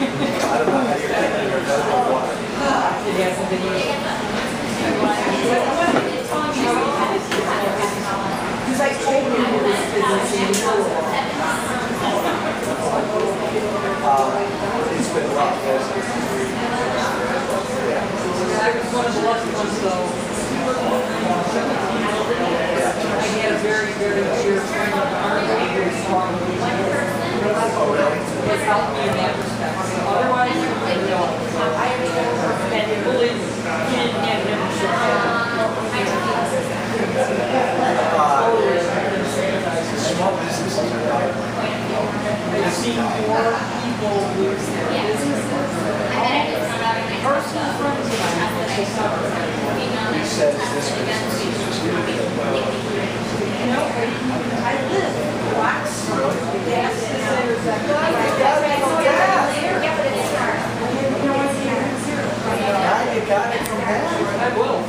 don't know how you're taking your medical water. It hasn't been used. Because I told him this business in It's been rough. I was one of the lucky ones, though. I had a very, very dear friend of ours, very strong. It helped me in that respect. Otherwise, no. And believe me, he didn't have him to show Small businesses are dying. I've seen more people lose their businesses. Personal friends of mine. He says this business is just going to be No, I live blocks from the gas centers that Now you got it from that. I will.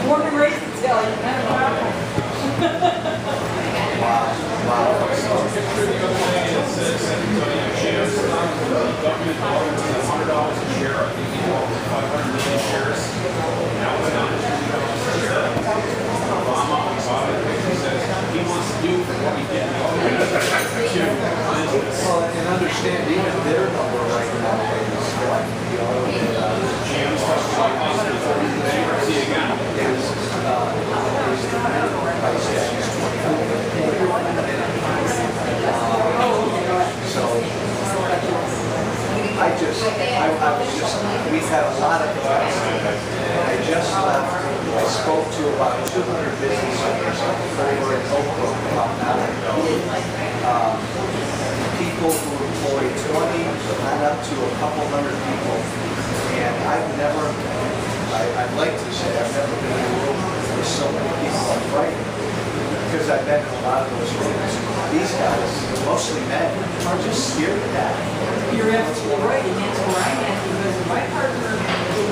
Born and raised Italian. Wow. Well, and understand, even their number right now is what? We've had a lot of events. I just left, I spoke to about 200 business owners over in Oak Brook about now. People who employ 20 and up to a couple hundred people. And I'd like to say I've never been in a room with so many people I'm frightened. Because I've been in a lot of those rooms. These guys, mostly men, are just scared to death. You're absolutely right, and that's where I'm at, because my partner,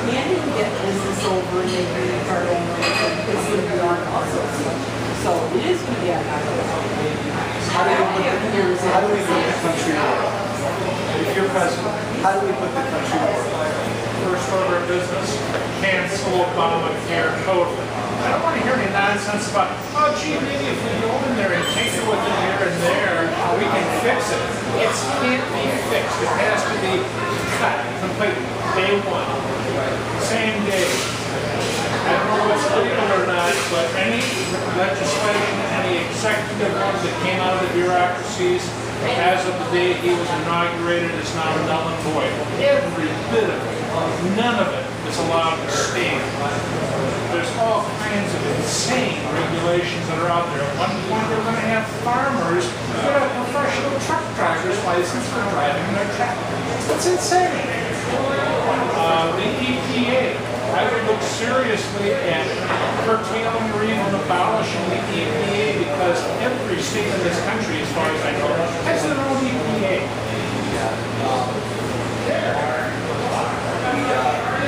he didn't get business over and they bring the card over because of the yard also. So it is going to be a How do we put the country to work? If you're president, how do we put the country to work? First order of business, cancel Obamacare totally. I don't want to hear any nonsense about, oh gee, maybe if we go in there and tinker with it here and there, we can fix it. It can't be fixed. It has to be cut completely. Day one. Same day. I don't know what's legal or not, but any legislation, any executive ones that came out of the bureaucracies, as of the day he was inaugurated, is now null and void. Every bit of it. None of it is allowed to stand. There's all kinds of insane regulations that are out there. At one point, we're going to have farmers who have professional truck drivers' license for driving their tractor. That's insane. The EPA. I would look seriously at curtailing or even abolishing the EPA, because every state in this country, as far as I know, has their own EPA.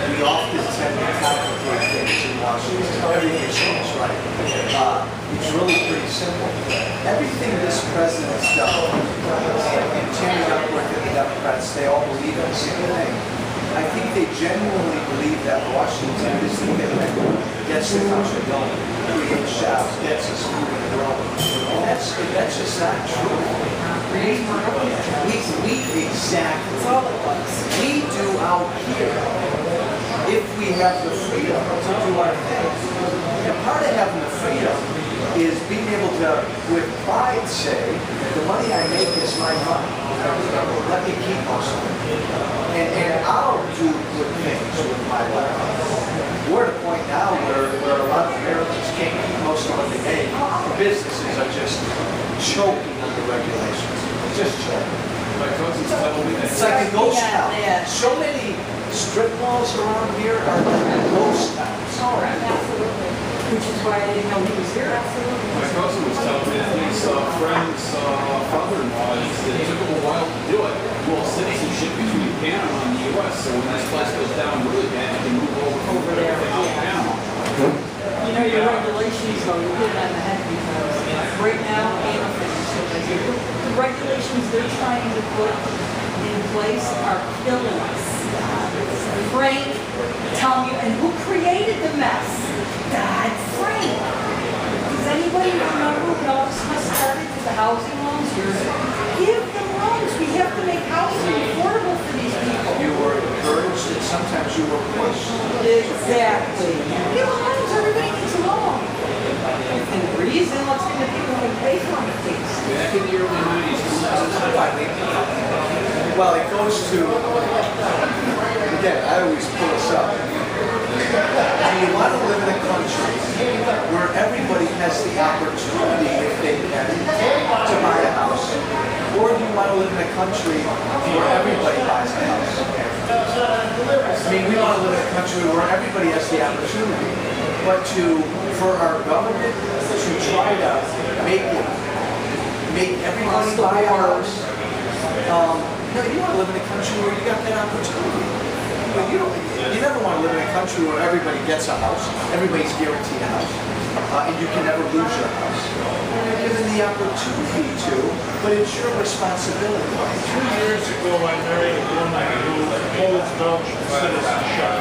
We often tend to complicate things in Washington. Everything is right. It's really pretty simple. Everything this president's done, and teaming up with the Democrats, they all believe in the same thing. I think they genuinely believe that Washington is the thing that gets the country going, creates jobs, gets us moving and growing. And that's just not true. Exactly. We do out here if we have the freedom to do our thing. And part of having the freedom is being able to, with pride, say, the money I make is my money. Let me keep most of it. And I'll do good things with my life. We're at a point now where a lot of Americans can't keep most of what they make. Businesses are just choking under regulations. Just choking. It's like a ghost town. So many strip malls around here are like ghost towns. Oh, absolutely. Which is why I didn't know he was here. Absolutely. My cousin was telling me that his friend's father-in-law, it took him a while to do it. Dual citizenship between Panama and the U.S. So when this place goes down really bad, you can move over there out of Panama. You know, your regulations, though, you hit it on the head, because right now, the regulations they're trying to put in place are killing us. Frank, tell me, and who created the mess? God, Frank. Does anybody remember when all this mess started with the housing loans? Give them loans. We have to make housing affordable for these people. You were encouraged and sometimes you were pushed. Exactly. Give them loans. Everybody gets a loan. Within reason, let's get the people who pay for them, please. Back in the early 90s, Well, it goes to, again, I always pull this up. Do you want to live in a country where everybody has the opportunity, if they can, to buy a house? Or do you want to live in a country where everybody buys a house? I mean, we want to live in a country where everybody has the opportunity. But for our government to try to make everybody buy a house, no, you want to live in a country where you got that opportunity. But you never want to live in a country where everybody gets a house, everybody's guaranteed a house, and you can never lose your house. You're given the opportunity to, but it's your responsibility. 2 years ago, I married a woman who holds Belgian citizenship.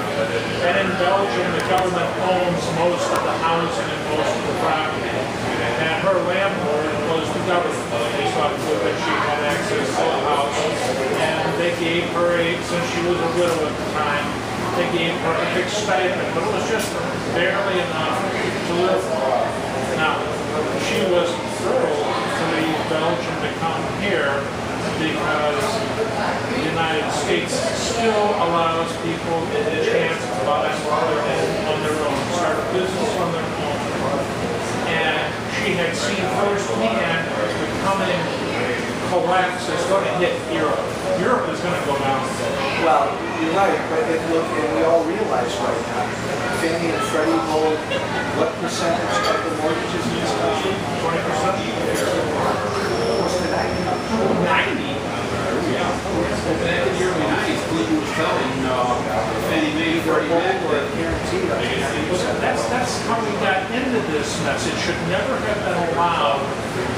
And in Belgium, the government owns most of the housing and most of the property. And her landlord was the government. They saw that she had access to the house. And they gave her since she was a widow at the time, they gave her a big stipend. But it was just barely enough to live on. Now, she was thrilled to leave Belgium to come here because the United States still allows people the chance to buy on their own, start a business on their own. And she had seen firsthand the coming collapse is going to hit Europe. Europe is going to go down. Well, you're right, but and we all realize right now, Fannie and Freddie hold what percentage of the mortgages in this country? 20%? Close to 90. 90? yeah. Back in the early 90s, Clinton was telling Fannie Mae and Freddie Mac that Guaranteed. That's how we got into this mess. It should never have been allowed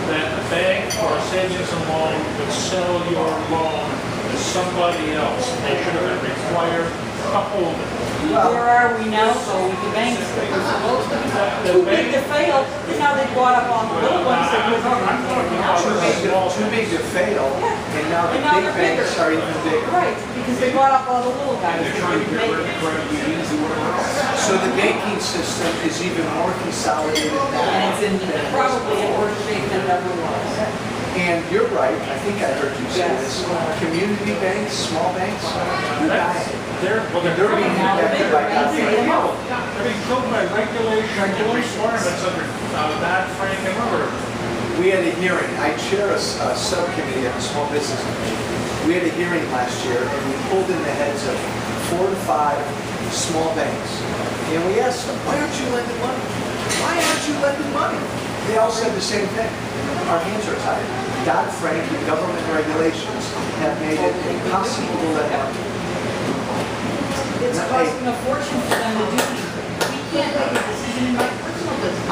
that a bank or a savings and loan would sell your loan to somebody else. They should have been required to hold it. Where are we now? So with the banks that were supposed to be too big to fail, and now they bought up all the little ones that were I'm talking about Too big to fail, and now the big banks are even bigger. Right, because they bought up all the little guys. they're trying to get rid of credit unions and whatever else. So the banking system is even more consolidated And now. it's in probably in worse shape than it ever was. And you're right, I think I heard you say this. Community banks, small banks, they're dying. They're being impacted by Dodd-Frank. They're being killed by regulation and requirements under Dodd-Frank and other. We had a hearing. I chair a subcommittee at the Small Business Committee. We had a hearing last year, and we pulled in the heads of 4 to 5 small banks. And we asked them, why aren't you lending money? Why aren't you lending money? They all said the same thing. Our hands are tied. Dodd-Frank and government regulations have made it impossible to lend money. It's costing a fortune for them to do anything. We can't make a decision in my personal business.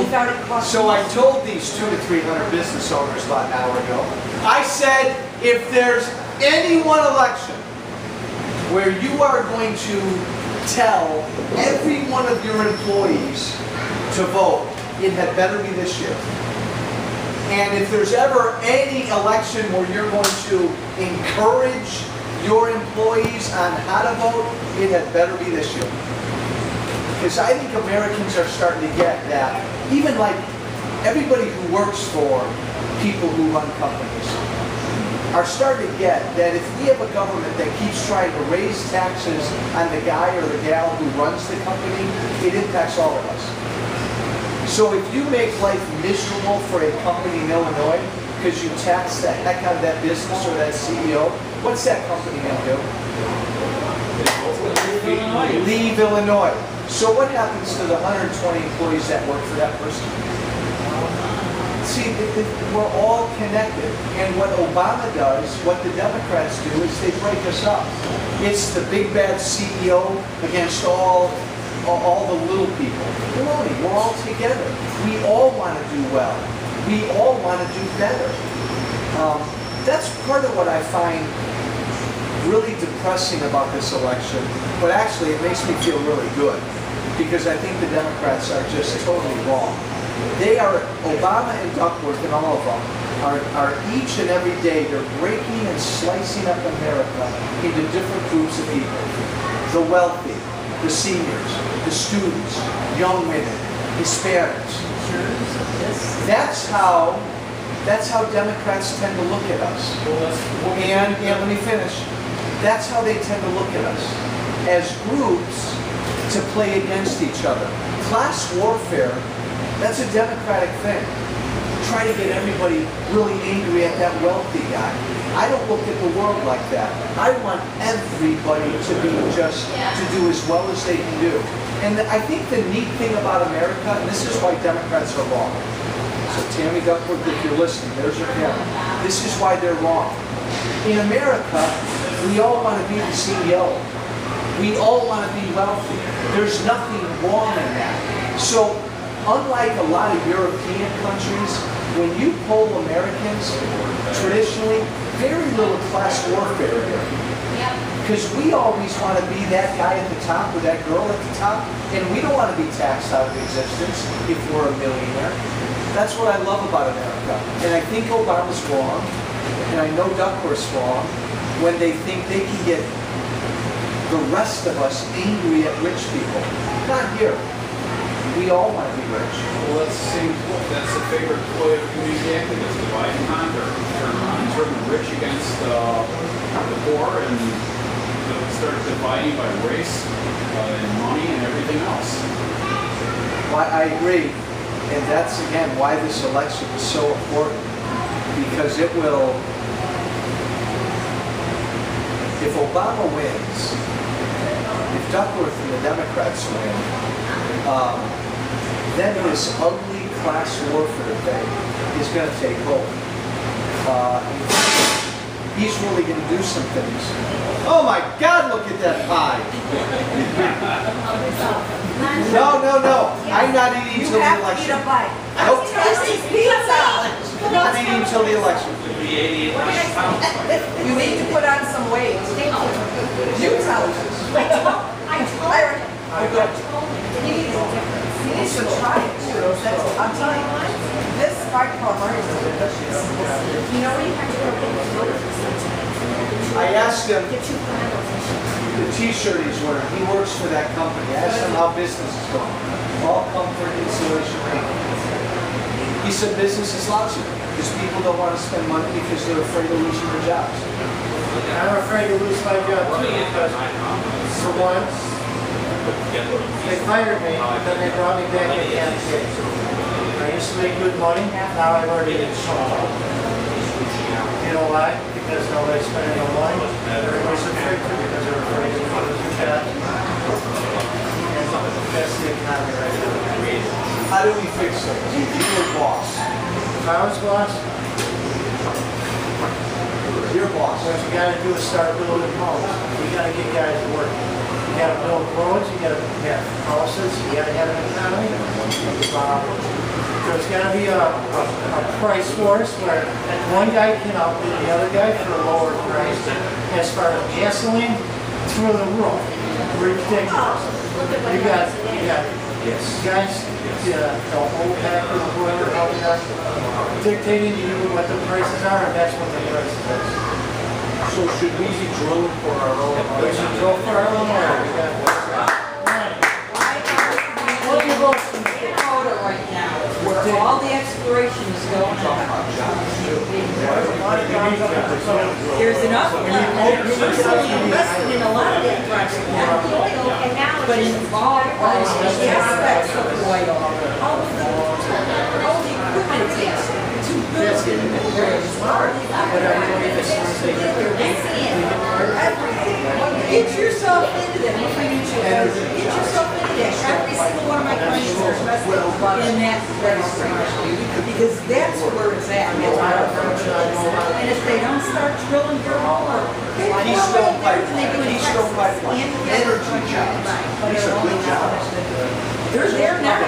Without it costing I us. told these 200 to 300 business owners about an hour ago. I said, if there's any one election where you are going to tell every one of your employees to vote, it had better be this year. And if there's ever any election where you're going to encourage your employees on how to vote, it had better be this year. Because I think Americans are starting to get that, even like everybody who works for people who run companies, are starting to get that if we have a government that keeps trying to raise taxes on the guy or the gal who runs the company, it impacts all of us. So if you make life miserable for a company in Illinois because you tax the heck out of that business or that CEO, what's that company going to do? Leave Illinois. So what happens to the 120 employees that work for that person? See, we're all connected. And what Obama does, what the Democrats do, is they break us up. It's the big bad CEO against all the little people. We're all together. We all want to do well. We all want to do better. That's part of what I find really depressing about this election, but actually it makes me feel really good because I think the Democrats are just totally wrong. They are, Obama and Duckworth and all of them, are each and every day, they're breaking and slicing up America into different groups of people. The wealthy, the seniors, the students, young women, Hispanics. That's how Democrats tend to look at us. And let me finish. That's how they tend to look at us, as groups to play against each other. Class warfare, that's a democratic thing. Try to get everybody really angry at that wealthy guy. I don't look at the world like that. I want everybody to be to do as well as they can do. And I think the neat thing about America, and this is why Democrats are wrong. So Tammy Duckworth, if you're listening, there's your camera. This is why they're wrong. In America, we all want to be the CEO. We all want to be wealthy. There's nothing wrong in that. So unlike a lot of European countries, when you poll Americans, traditionally, very little class warfare here. Because we always want to be that guy at the top or that girl at the top, and we don't want to be taxed out of existence if we're a millionaire. That's what I love about America. And I think Obama's wrong, and I know Duckworth's wrong, when they think they can get the rest of us angry at rich people. Not here. We all want to be rich. Well, that's the favorite ploy of community activists, divide and conquer. Turn the rich against the poor and start dividing by race and money and everything else. Well, I agree. And that's, again, why this election is so important. Because it will, if Obama wins, if Duckworth and the Democrats win, then this ugly class warfare thing is going to take hold. He's really going to do some things. Oh my God, look at that pie. No. I'm not eating until the election. You have to eat a bite. Nope. This is pizza. I'm not eating until the election. You need to put on some weight. You tell us. I told him. He needs a difference. You need to try it too. I'm telling you, this fried calamari is delicious. You know when you have to go get the I asked him, get two finals. the t-shirt he's wearing, he works for that company. I asked him how business is going. All comfort, insulation, paint. He said business is lousy because people don't want to spend money because they're afraid of losing their jobs. I'm afraid to lose my job too because for once they fired me, then they brought me back in Kansas. I used to make good money, now I've already been sold. You know why? Because nobody's spending no money. Everybody's afraid to because they're afraid to lose their job. And that's the economy right now. How do we fix things? You're boss. If I was boss, Your boss. what you gotta do is start building homes. You gotta get guys to work. You gotta build roads, you gotta have houses, you gotta have an economy. There's gotta be a price wars where one guy can outbid the other guy for a lower price. As far as gasoline, through the roof. Ridiculous. You got guys, the whole pack of whoever helping us dictating to you what the prices are, and that's what the prices is. So should we be drilling for our own? We should go for our own oil. We got Look at North Dakota right now, where all the exploration is going on. There's enough invested in a lot of that project now. And now But in all aspects of oil, all the equipment it takes to build everything. Get yourself into that. Get yourself into that. Every single one of my clients are invested in that registration because that's where it's at. And if they don't start drilling your hole, Keystone Pipeline, energy jobs. These are good jobs. they're there now.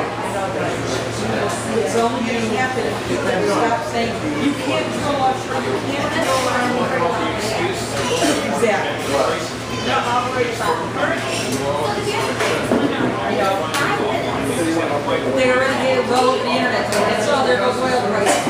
It's only going to happen if you stop saying, you can't drill offshore, you can't drill on. Exactly. They already gave well the internet, so there goes oil prices.